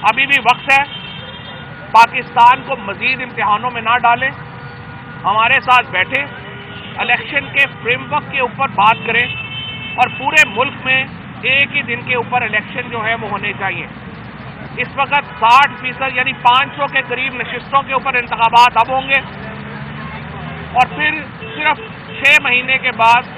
ابھی بھی وقت ہے، پاکستان کو مزید امتحانوں میں نہ ڈالیں، ہمارے ساتھ بیٹھیں، الیکشن کے فریم ورک کے اوپر بات کریں اور پورے ملک میں ایک ہی دن کے اوپر الیکشن جو ہے وہ ہونے چاہیے۔ اس وقت 60% یعنی 500 کے قریب نشستوں کے اوپر انتخابات اب ہوں گے، اور پھر صرف 6 مہینے کے بعد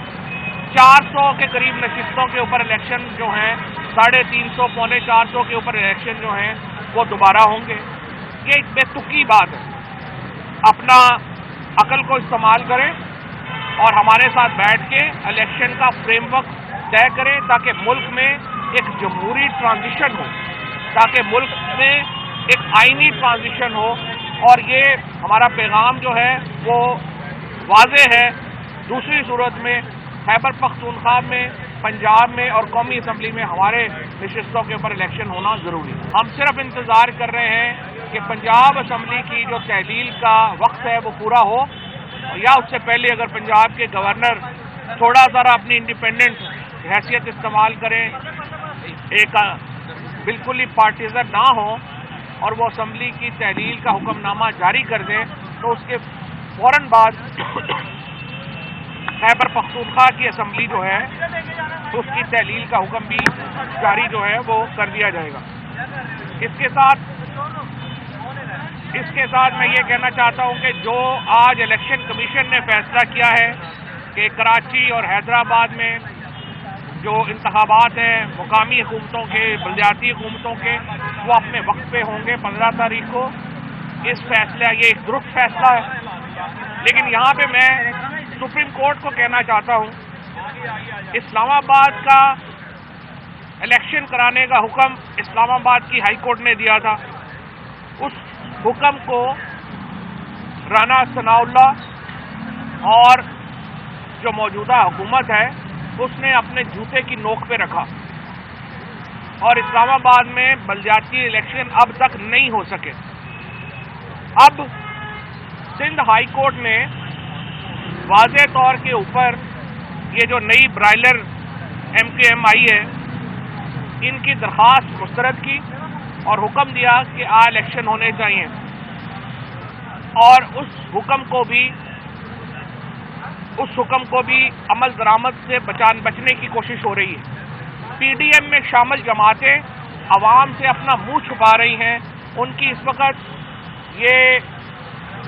400 کے قریب نشستوں کے اوپر الیکشن جو ہیں، 350 پونے 400 کے اوپر الیکشن جو ہیں وہ دوبارہ ہوں گے۔ یہ ایک بے تکی بات ہے، اپنا عقل کو استعمال کریں اور ہمارے ساتھ بیٹھ کے الیکشن کا فریم ورک طے کریں تاکہ ملک میں ایک جمہوری ٹرانزیشن ہو، تاکہ ملک میں ایک آئینی ٹرانزیشن ہو، اور یہ ہمارا پیغام جو ہے وہ واضح ہے۔ دوسری صورت میں خیبر پختونخوا میں، پنجاب میں اور قومی اسمبلی میں ہمارے نشستوں کے اوپر الیکشن ہونا ضروری ہے۔ ہم صرف انتظار کر رہے ہیں کہ پنجاب اسمبلی کی جو تحلیل کا وقت ہے وہ پورا ہو، یا اس سے پہلے اگر پنجاب کے گورنر تھوڑا ذرا اپنی انڈیپینڈنٹ حیثیت استعمال کریں، ایک بالکل ہی پارٹیزن نہ ہو اور وہ اسمبلی کی تحلیل کا حکم نامہ جاری کر دیں، تو اس کے فوراً بعد خیبر پختونخوا کی اسمبلی جو ہے اس کی تحلیل کا حکم بھی جاری جو ہے وہ کر دیا جائے گا۔ اس کے ساتھ میں یہ کہنا چاہتا ہوں کہ جو آج الیکشن کمیشن نے فیصلہ کیا ہے کہ کراچی اور حیدرآباد میں جو انتخابات ہیں مقامی حکومتوں کے، بلدیاتی حکومتوں کے، وہ اپنے وقت پہ ہوں گے 15 تاریخ کو، یہ ایک درست فیصلہ ہے۔ لیکن یہاں پہ میں سپریم کورٹ کو کہنا چاہتا ہوں، اسلام آباد کا الیکشن کرانے کا حکم اسلام آباد کی ہائی کورٹ نے دیا تھا، اس حکم کو رانا ثناء اللہ اور جو موجودہ حکومت ہے اس نے اپنے جوتے کی نوک پہ رکھا، اور اسلام آباد میں بلدیاتی الیکشن اب تک نہیں ہو سکے۔ اب سندھ ہائی کورٹ نے واضح طور کے اوپر یہ جو نئی برائلر ایم کیو ایم آئی ہے ان کی درخواست مسترد کی اور حکم دیا کہ الیکشن ہونے چاہیے، اور اس حکم کو بھی عمل درآمد سے بچنے کی کوشش ہو رہی ہے۔ پی ڈی ایم میں شامل جماعتیں عوام سے اپنا منہ چھپا رہی ہیں، ان کی اس وقت یہ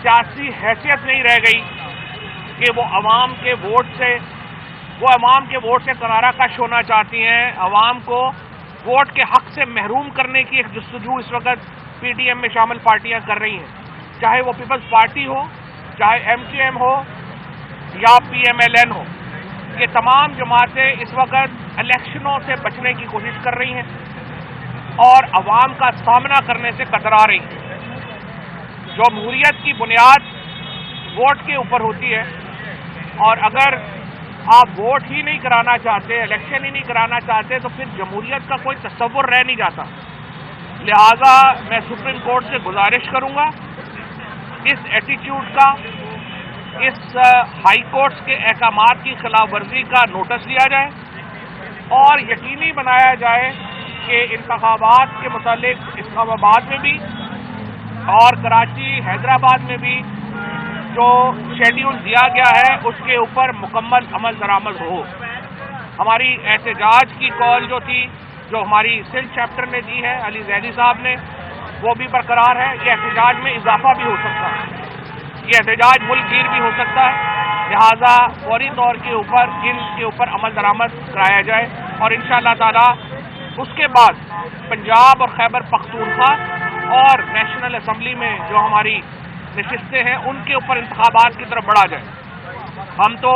سیاسی حیثیت نہیں رہ گئی کہ وہ عوام کے ووٹ سے کنارہ کش ہونا چاہتی ہیں، عوام کو ووٹ کے حق سے محروم کرنے کی ایک جستجو اس وقت پی ڈی ایم میں شامل پارٹیاں کر رہی ہیں، چاہے وہ پیپلز پارٹی ہو، چاہے ایم کیو ایم ہو یا پی ایم ایل این ہو۔ یہ تمام جماعتیں اس وقت الیکشنوں سے بچنے کی کوشش کر رہی ہیں اور عوام کا سامنا کرنے سے کترا رہی ہیں۔ جمہوریت کی بنیاد ووٹ کے اوپر ہوتی ہے، اور اگر آپ ووٹ ہی نہیں کرانا چاہتے، الیکشن ہی نہیں کرانا چاہتے، تو پھر جمہوریت کا کوئی تصور رہ نہیں جاتا۔ لہذا میں سپریم کورٹ سے گزارش کروں گا اس ایٹیٹیوڈ کا، اس ہائی کورٹس کے احکامات کی خلاف ورزی کا نوٹس لیا جائے اور یقینی بنایا جائے کہ انتخابات کے متعلق اسلام آباد میں بھی اور کراچی حیدرآباد میں بھی جو شیڈیول دیا گیا ہے اس کے اوپر مکمل عمل درآمد ہو۔ ہماری احتجاج کی کال جو تھی، جو ہماری سندھ چیپٹر نے دی ہے علی زیدی صاحب نے، وہ بھی برقرار ہے۔ یہ احتجاج میں اضافہ بھی ہو سکتا ہے، یہ احتجاج ملک گیر بھی ہو سکتا ہے، لہذا فوری طور کے اوپر ان کے اوپر عمل درآمد کرایا جائے، اور انشاءاللہ تعالی اس کے بعد پنجاب اور خیبر پختونخوا اور نیشنل اسمبلی میں جو ہماری نشستیں ہیں ان کے اوپر انتخابات کی طرف بڑھا جائے۔ ہم تو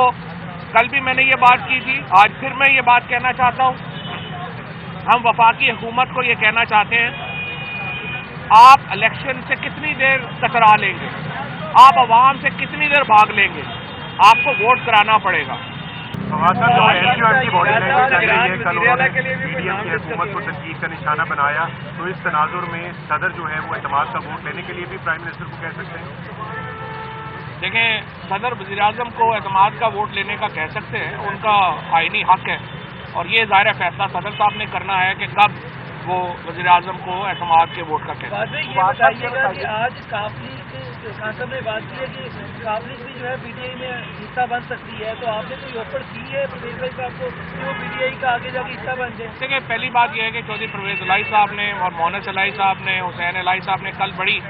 کل بھی میں نے یہ بات کی تھی، آج پھر میں یہ بات کہنا چاہتا ہوں، ہم وفاقی حکومت کو یہ کہنا چاہتے ہیں، آپ الیکشن سے کتنی دیر کترا لیں گے، آپ عوام سے کتنی دیر بھاگ لیں گے، آپ کو ووٹ کرانا پڑے گا۔ جو ایل کیو ایم کی باڈی لینگویج لگ رہی ہے، کل انہوں نے پی ڈی ایم کی حکومت کو تنقید کا نشانہ بنایا، تو اس تناظر میں صدر جو ہے وہ اعتماد کا ووٹ لینے کے لیے بھی پرائم منسٹر کو کہہ سکتے ہیں؟ دیکھیں، صدر وزیر اعظم کو اعتماد کا ووٹ لینے کا کہہ سکتے ہیں، ان کا آئینی حق ہے، اور یہ ظاہر فیصلہ صدر صاحب نے کرنا ہے کہ کب वो वज़ीर आज़म को एतमाद के वोट का कहते हैं। ये बताइएगा कि आज काफी सांसद ने बात की है कि काफी भी जो है पीटीआई में हिस्सा बन सकती है, तो आपने कोई ऑफर की है प्रवेश भाई साहब को कि वो पीटीआई का आगे जाके हिस्सा बन जाए? देखिए, पहली बात यह है कि चौधरी परवेज इलाही साहब ने और मोहनस इलाही साहब ने, हुसैन इलाही साहब ने कल बड़ी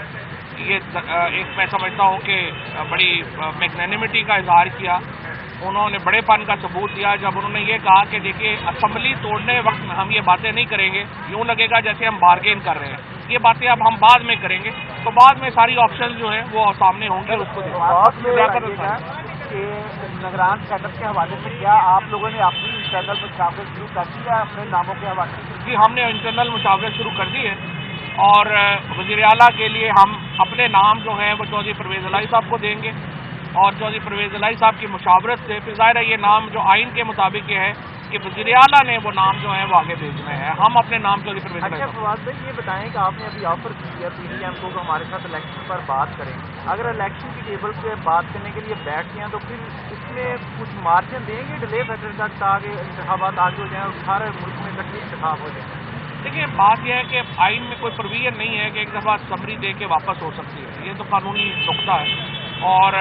ये एक मैं समझता हूँ कि बड़ी मैग्नेनिमिटी का इजहार किया। उन्होंने बड़ेपन का सबूत दिया जब उन्होंने ये कहा कि देखिए, असेंबली तोड़ने वक्त में हम ये बातें नहीं करेंगे, यूँ लगेगा जैसे हम बार्गेन कर रहे हैं, ये बातें अब हम बाद में करेंगे। तो बाद में सारी ऑप्शन जो है वो सामने होंगे, उसको कि निगरान सेटअप के हवाले से क्या आप लोगों ने अपनी इंटरनल मुशावरत शुरू कर दी है अपने नामों के हवाले से? जी, हमने इंटरनल मुशावरत शुरू कर दी है और वज़ीर आला के लिए हम अपने नाम जो हैं वो चौधरी परवेज इलाही साहब को देंगे और चौधरी परवेज इलाही साहब की मुशावरत से फिर ज़ाहिर है ये नाम जो आइन के मुताबिक ये है कि वज़ीर आला ने वो नाम जो है वो आगे भेजने हैं। हम अपने नाम चौधरी परवेज इलाही साहब। फवाद भाई, ये बताएं कि आपने अभी ऑफर की है पीटीएम को कि हमारे साथ इलेक्शन पर बात करें। अगर इलेक्शन की टेबल पे बात करने के लिए बैठते हैं तो फिर इसमें कुछ मार्जिन देंगे डिले फैक्टर तक ताकि इंतखाबात आगे हो जाए और सारे मुल्क में इकट्ठे इंतखाब हो जाए? देखिए, बात यह है कि आइन में कोई प्रोविजन नहीं है कि एक दफ़ा समरी दे के वापस हो सकती है, ये तो कानूनी नुक्ता है। और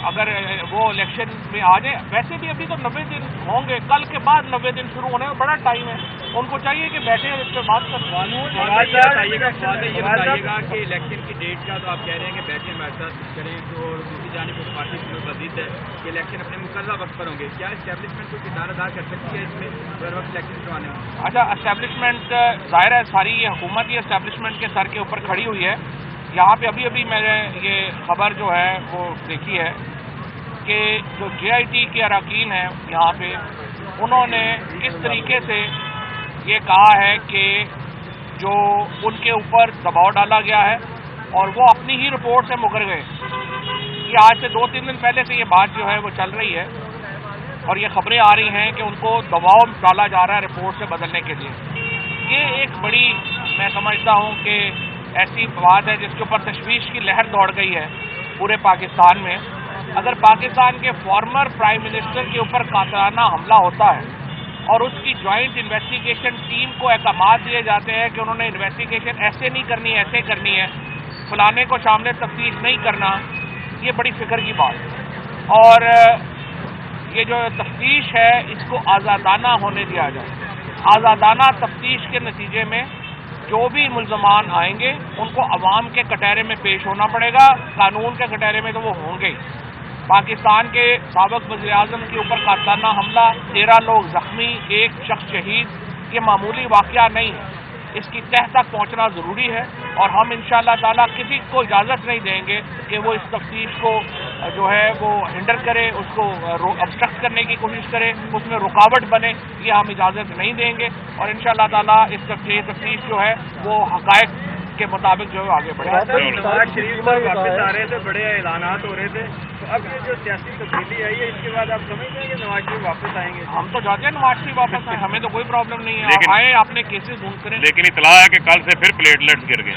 अगर वो इलेक्शन में आ जाए, वैसे भी अभी तो 90 दिन होंगे, कल के बाद 90 दिन शुरू होने में बड़ा टाइम है, उनको चाहिए कि बैठे इस पर बात कर। ये बताइएगा कि इलेक्शन की डेट का तो आप कह रहे हैं कि बैठे हमारे साथ करें, तो दूसरी जानिब उस पार्टी की मजीद है कि इलेक्शन अपने मुकर्रर वक्त पर होंगे, क्या इस्टेब्लिशमेंट कोई किरदार अदा कर सकती है इसमें हर वक्त इलेक्शन करवाने में? अच्छा, इस्टेब्लिशमेंट ज़ाहिर है सारी ये हुकूमत ही इस्टेब्लिशमेंट के सर के ऊपर खड़ी हुई है। यहाँ पे अभी मैंने ये खबर जो है वो देखी है कि जो JIT के अरकान हैं यहाँ पे, उन्होंने किस तरीके से ये कहा है कि जो उनके ऊपर दबाव डाला गया है और वो अपनी ही रिपोर्ट से मुकर गए। ये आज से 2-3 दिन पहले से ये बात जो है वो चल रही है और ये खबरें आ रही हैं कि उनको दबाव डाला जा रहा है रिपोर्ट से बदलने के लिए। ये एक बड़ी मैं समझता हूँ कि ऐसी बात है जिसके ऊपर तशवीश की लहर दौड़ गई है पूरे पाकिस्तान में। अगर पाकिस्तान के फॉर्मर प्राइम मिनिस्टर के ऊपर कातलाना हमला होता है और उसकी जॉइंट इन्वेस्टिगेशन टीम को अहकामात दिए जाते हैं कि उन्होंने इन्वेस्टिगेशन ऐसे नहीं करनी, ऐसे करनी है, फलाने को शामिल तफ्तीश नहीं करना, ये बड़ी फिक्र की बात है। और ये जो तफ्तीश है इसको आज़ादाना होने दिया जाए। आज़ादाना तफ्तीश के नतीजे में जो भी मुल्ज़मान आएंगे उनको अवाम के कटहरे में पेश होना पड़ेगा, कानून के कटहरे में तो वो होंगे। पाकिस्तान के साबिक़ वज़ीर आज़म के ऊपर कातलाना हमला, 13 लोग ज़ख्मी, 1 शख्स शहीद, ये मामूली वाक़या नहीं है, इसकी तह तक पहुँचना ज़रूरी है और हम इंशाअल्लाह ताला किसी को इजाज़त नहीं देंगे कि वो इस तफ्तीश को जो है वो हिंडर करे, उसको ऑब्स्ट्रक्ट करने की कोशिश करे, उसमें रुकावट बने, ये हम इजाज़त नहीं देंगे और इंशाअल्लाह ताला इस तफ्तीश जो है वो हक़ाइक़ के मुताबिक जो है आगे बढ़ेगा। नवाज शरीफ पर वापस आ रहे थे, बड़े ऐलानात हो रहे थे, तो अब ये जो सियासी तब्दीली आई है इसके बाद आप समझते हैं कि नवाज शरीफ वापस आएंगे? हम तो चाहते हैं नवाज शरीफ वापस आए, हमें तो कोई प्रॉब्लम नहीं है, आए अपने केसेस ढूंढ करें। लेकिन इतला है कि कल से फिर प्लेटलेट्स गिर गए।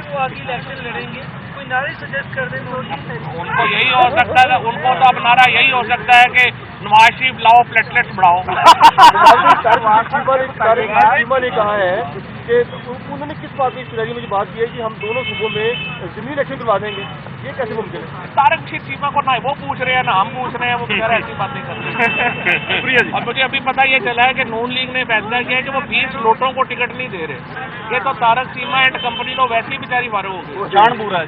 वो आगे इलेक्शन लड़ेंगे, कोई नारे सजेस्ट कर दें तो उनको यही हो सकता है, उनको तो अब नारा यही हो सकता है कि नवाज शरीफ लाओ प्लेटलेट्स बढ़ाओ। ने कहा है कि उन्होंने किस बात की इश्तेहारी में बात की है कि हम दोनों सूबों में ज़मीनी इलेक्शन करवा देंगे, ये कैसे मुमकिन है? तारक चीमा को ना वो पूछ रहे हैं ना हम पूछ रहे हैं, वो बेचारा ऐसी बातें कर रहे हैं। और मुझे अभी पता ये चला है कि नून लीग ने फैसला किया कि वो 20 लोटों को टिकट नहीं दे रहे। ये तो तारक चीमा एंड कंपनी तो वैसे ही बेचारी मारो हो गई। जान बुरा है।